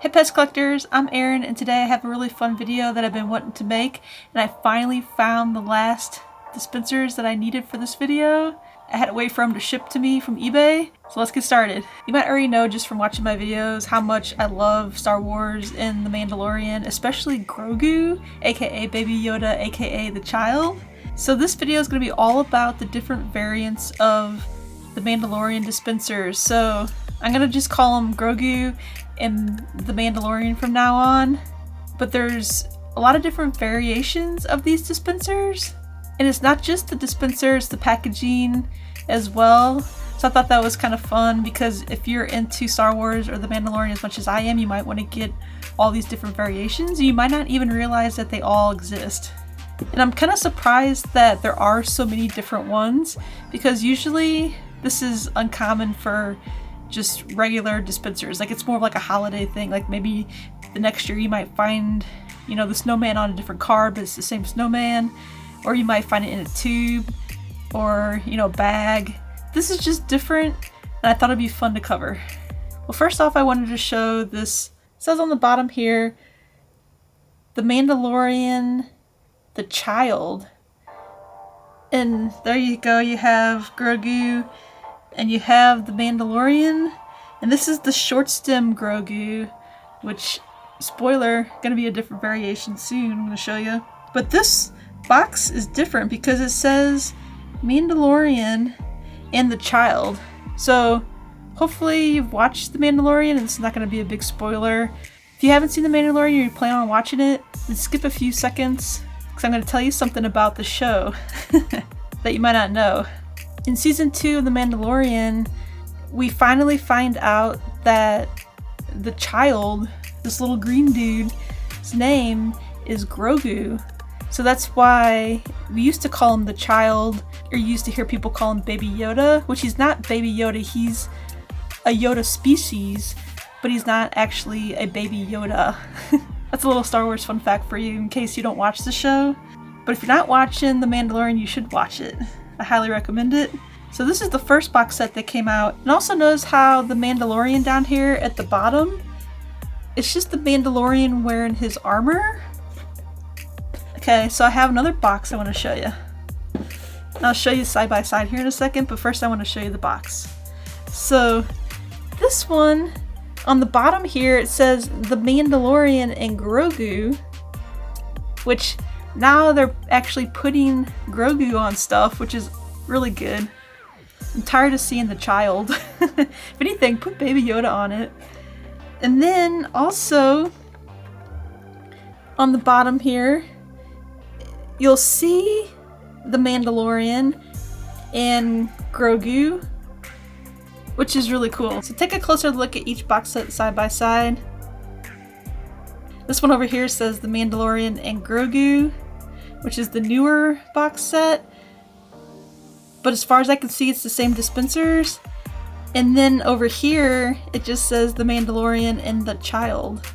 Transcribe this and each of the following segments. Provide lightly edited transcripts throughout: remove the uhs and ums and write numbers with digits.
Hey PEZ collectors, I'm Erin and today I have a really fun video that I've been wanting to make, and I finally found the last dispensers that I needed for this video. I had to wait for them to ship to me from eBay, so let's get started. You might already know just from watching my videos how much I love Star Wars and The Mandalorian, especially Grogu, aka Baby Yoda, aka the child. So this video is going to be all about the different variants of the Mandalorian dispensers. So I'm going to just call them Grogu and the Mandalorian from now on, but there's a lot of different variations of these dispensers, and it's not just the dispensers, the packaging as well. So I thought that was kind of fun because if you're into Star Wars or the Mandalorian as much as I am, you might want to get all these different variations. You might not even realize that they all exist. And I'm kind of surprised that there are so many different ones, because usually this is uncommon for just regular dispensers. Like, it's more of like a holiday thing. Like maybe the next year you might find, you know, the snowman on a different card, but it's the same snowman, or you might find it in a tube or, you know, bag. This is just different, and I thought it'd be fun to cover. Well, first off, I wanted to show this. It says on the bottom here, the Mandalorian, the child. And there you go, you have Grogu and you have the Mandalorian, and this is the short stem Grogu, which, spoiler, gonna be a different variation soon, I'm gonna show you. But this box is different because it says Mandalorian and the child. So hopefully you've watched the Mandalorian and it's not gonna be a big spoiler. If you haven't seen the Mandalorian or you plan on watching it, then skip a few seconds, because I'm gonna tell you something about the show that you might not know. In season 2 of The Mandalorian, we finally find out that the child, this little green dude, his name is Grogu. So that's why we used to call him the child, or used to hear people call him Baby Yoda, which he's not Baby Yoda, he's a Yoda species, but he's not actually a Baby Yoda. That's a little Star Wars fun fact for you in case you don't watch the show. But if you're not watching The Mandalorian, you should watch it. I highly recommend it. So this is the first box set that came out. And also notice how the Mandalorian down here at the bottom, it's just the Mandalorian wearing his armor. Okay, so I have another box I want to show you. And I'll show you side by side here in a second, but first I want to show you the box. So this one, on the bottom here, it says the Mandalorian and Grogu, which now they're actually putting Grogu on stuff, which is really good. I'm tired of seeing the child. If anything, put Baby Yoda on it. And then also, on the bottom here, you'll see the Mandalorian and Grogu, which is really cool. So take a closer look at each box set side by side. This one over here says the Mandalorian and Grogu, which is the newer box set. But as far as I can see, it's the same dispensers. And then over here, it just says the Mandalorian and the child.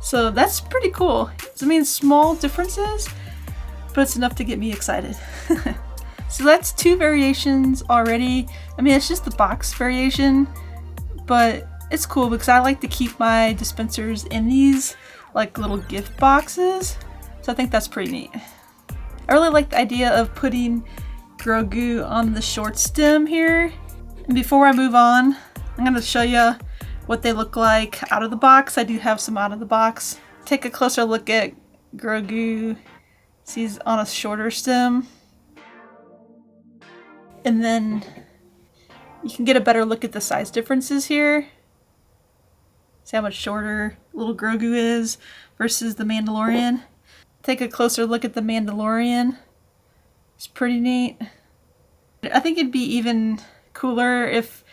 So that's pretty cool. I mean, small differences, but it's enough to get me excited. So that's 2 variations already. I mean, it's just the box variation, but it's cool because I like to keep my dispensers in these like little gift boxes. So I think that's pretty neat. I really like the idea of putting Grogu on the short stem here. And before I move on, I'm going to show you what they look like out of the box. I do have some out of the box. Take a closer look at Grogu. See, he's on a shorter stem. And then you can get a better look at the size differences here. See how much shorter little Grogu is versus the Mandalorian. Take a closer look at the Mandalorian. It's pretty neat. I think it'd be even cooler if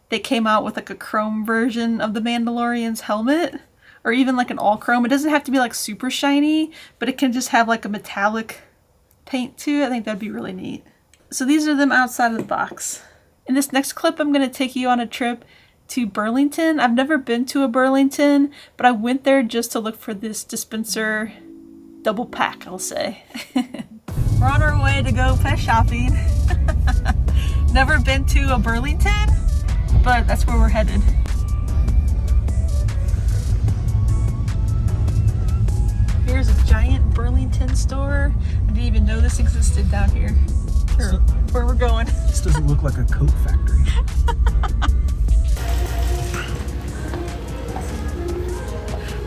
they came out with like a chrome version of the Mandalorian's helmet, or even like an all chrome. It doesn't have to be like super shiny, but it can just have like a metallic paint to it. I think that'd be really neat. So these are them outside of the box. In this next clip, I'm going to take you on a trip to Burlington. I've never been to a Burlington, but I went there just to look for this dispenser double pack, I'll say. We're on our way to go PEZ shopping. Never been to a Burlington, but that's where we're headed. Burlington store. I didn't even know this existed down here. Or where we're going. This doesn't look like a coat factory.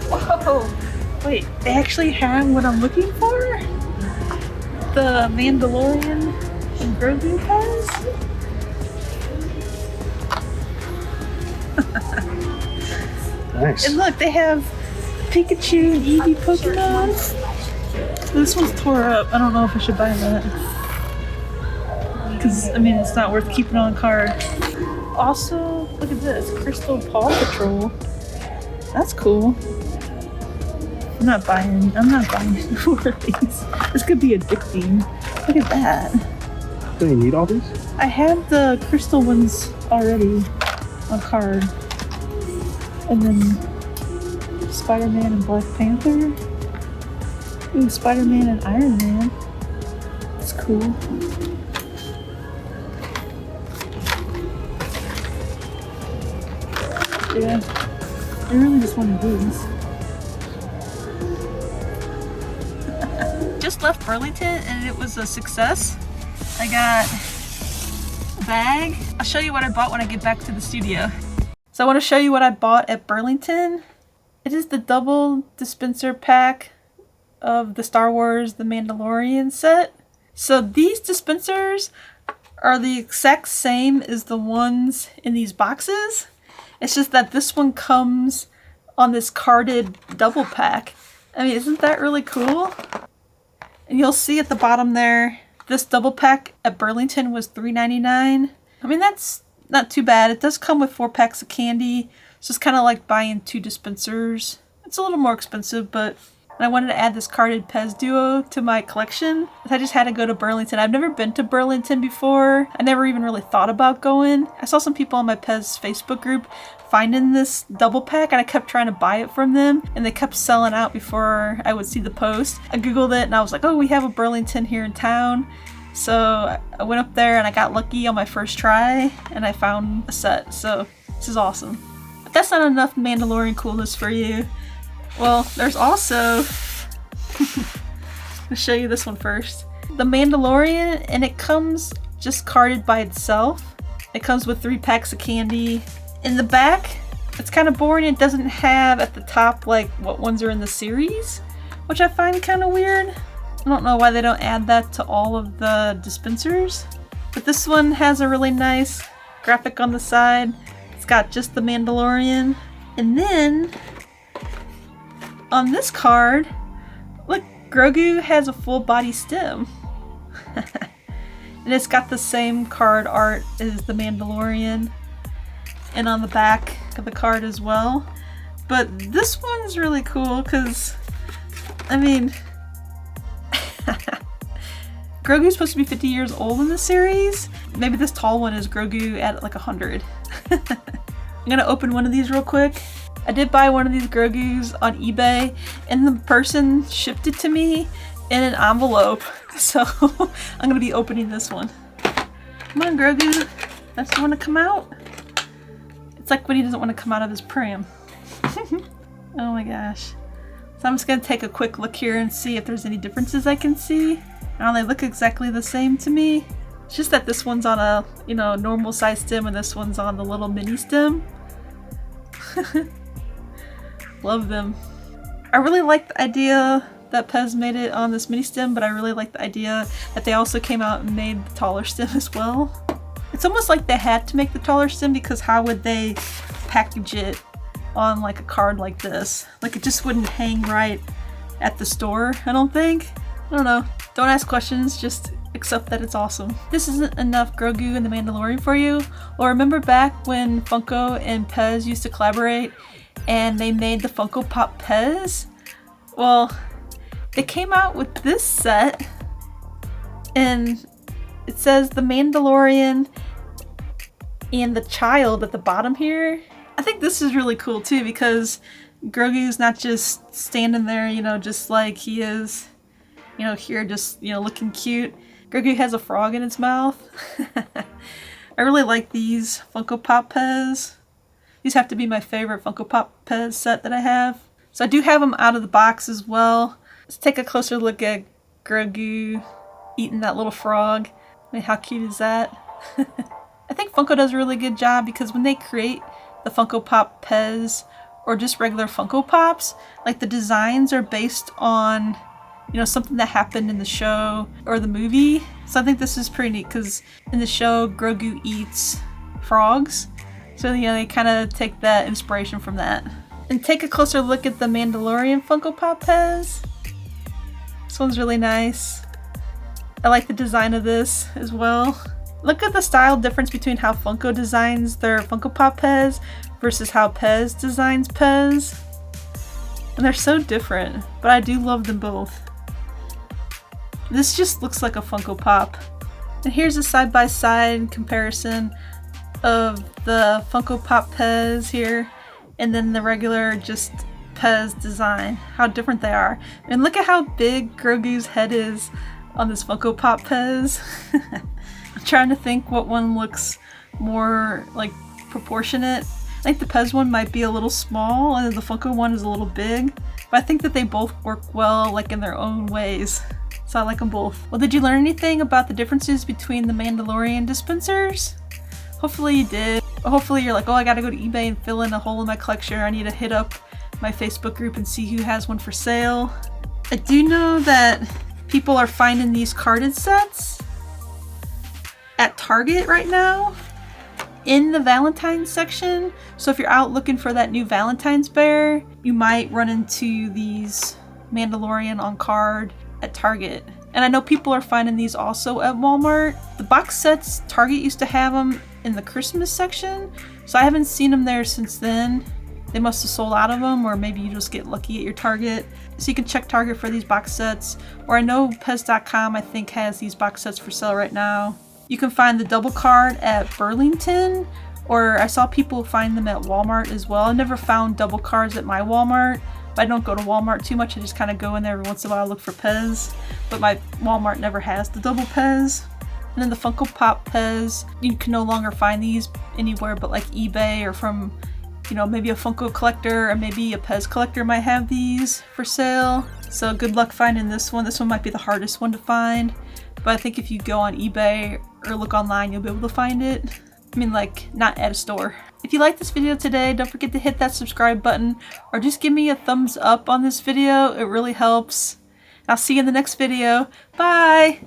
Whoa! Wait, they actually have what I'm looking for? The Mandalorian Grogu PEZ? Nice. And look, they have Pikachu and Eevee Pokemon. This one's tore up. I don't know if I should buy that. Because, I mean, it's not worth keeping on card. Also, look at this. Crystal Paw Patrol. That's cool. I'm not buying four of these. This could be addicting. Look at that. Do you need all these? I have the crystal ones already on card. And then Spider-Man and Black Panther. Ooh, Spider-Man and Iron Man. That's cool. Yeah, I really just wanted these. Just left Burlington and it was a success. I got a bag. I'll show you what I bought when I get back to the studio. So I want to show you what I bought at Burlington. It is the double dispenser pack of the Star Wars The Mandalorian set. So these dispensers are the exact same as the ones in these boxes. It's just that this one comes on this carded double pack. I mean, isn't that really cool? And you'll see at the bottom there, this double pack at Burlington was $3.99. I mean, that's not too bad. It does come with 4 packs of candy. So it's kind of like buying 2 dispensers. It's a little more expensive, but I wanted to add this carded PEZ duo to my collection. I just had to go to Burlington. I've never been to Burlington before. I never even really thought about going. I saw some people on my PEZ Facebook group finding this double pack and I kept trying to buy it from them and they kept selling out before I would see the post. I googled it and I was like, oh, we have a Burlington here in town. So I went up there and I got lucky on my first try and I found a set. So this is awesome. But that's not enough Mandalorian coolness for you. Well, there's also, I'll show you this one first. The Mandalorian, and it comes just carded by itself. It comes with 3 packs of candy. In the back, it's kind of boring. It doesn't have at the top like what ones are in the series, which I find kind of weird. I don't know why they don't add that to all of the dispensers. But this one has a really nice graphic on the side. It's got just the Mandalorian. And then on this card, look, Grogu has a full body stem. And it's got the same card art as the Mandalorian. And on the back of the card as well. But this one's really cool because, I mean, Grogu's supposed to be 50 years old in the series. Maybe this tall one is Grogu at like 100. I'm gonna open one of these real quick. I did buy one of these Grogus on eBay and the person shipped it to me in an envelope. So I'm gonna be opening this one. Come on, Grogu. That's the one to come out. It's like when he doesn't want to come out of his pram. Oh my gosh. So I'm just gonna take a quick look here and see if there's any differences I can see. They look exactly the same to me. It's just that this one's on a, normal size stem and this one's on the little mini stem. Love them. I really like the idea that PEZ made it on this mini stem, but I really like the idea that they also came out and made the taller stem as well. It's almost like they had to make the taller stem because how would they package it on like a card like this? Like it just wouldn't hang right at the store, I don't think. I don't know. Don't ask questions, just accept that it's awesome. This isn't enough Grogu and the Mandalorian for you. Well, remember back when Funko and PEZ used to collaborate and they made the Funko Pop PEZ? Well, they came out with this set and it says the Mandalorian and the child at the bottom here. I think this is really cool too because Grogu's not just standing there, just like he is, here just, looking cute. Grogu has a frog in its mouth. I really like these Funko Pop PEZ. These have to be my favorite Funko Pop PEZ set that I have. So I do have them out of the box as well. Let's take a closer look at Grogu eating that little frog. I mean, how cute is that? I think Funko does a really good job because when they create the Funko Pop PEZ or just regular Funko Pops, like the designs are based on, you know, something that happened in the show or the movie. So I think this is pretty neat because in the show, Grogu eats frogs. So, you know, they kind of take that inspiration from that. And take a closer look at the Mandalorian Funko Pop PEZ. This one's really nice. I like the design of this as well. Look at the style difference between how Funko designs their Funko Pop PEZ versus how PEZ designs PEZ. And they're so different, but I do love them both. This just looks like a Funko Pop. And here's a side-by-side comparison of the Funko Pop PEZ here and then the regular just PEZ design. How different they are. And look at how big Grogu's head is on this Funko Pop PEZ. I'm trying to think what one looks more like proportionate. I think the PEZ one might be a little small and the Funko one is a little big, but I think that they both work well like in their own ways. So I like them both. Well, did you learn anything about the differences between the Mandalorian dispensers? Hopefully you did. Hopefully you're like, oh, I gotta go to eBay and fill in a hole in my collection. I need to hit up my Facebook group and see who has one for sale. I do know that people are finding these carded sets at Target right now in the Valentine's section. So if you're out looking for that new Valentine's bear, you might run into these Mandalorian on card at Target. And I know people are finding these also at Walmart. The box sets, Target used to have them in the Christmas section, so I haven't seen them there since then. They must have sold out of them, or maybe you just get lucky at your Target. So you can check Target for these box sets, or I know PEZ.com I think has these box sets for sale right now. You can find the double card at Burlington, or I saw people find them at Walmart as well. I never found double cards at my Walmart, but I don't go to Walmart too much. I just kind of go in there every once in a while, look for PEZ, but my Walmart never has the double PEZ. And then the Funko Pop PEZ, you can no longer find these anywhere but like eBay or from, you know, maybe a Funko collector or maybe a PEZ collector might have these for sale. So good luck finding this one. This one might be the hardest one to find, but I think if you go on eBay or look online, you'll be able to find it. I mean, like, not at a store. If you liked this video today, don't forget to hit that subscribe button or just give me a thumbs up on this video. It really helps. I'll see you in the next video. Bye!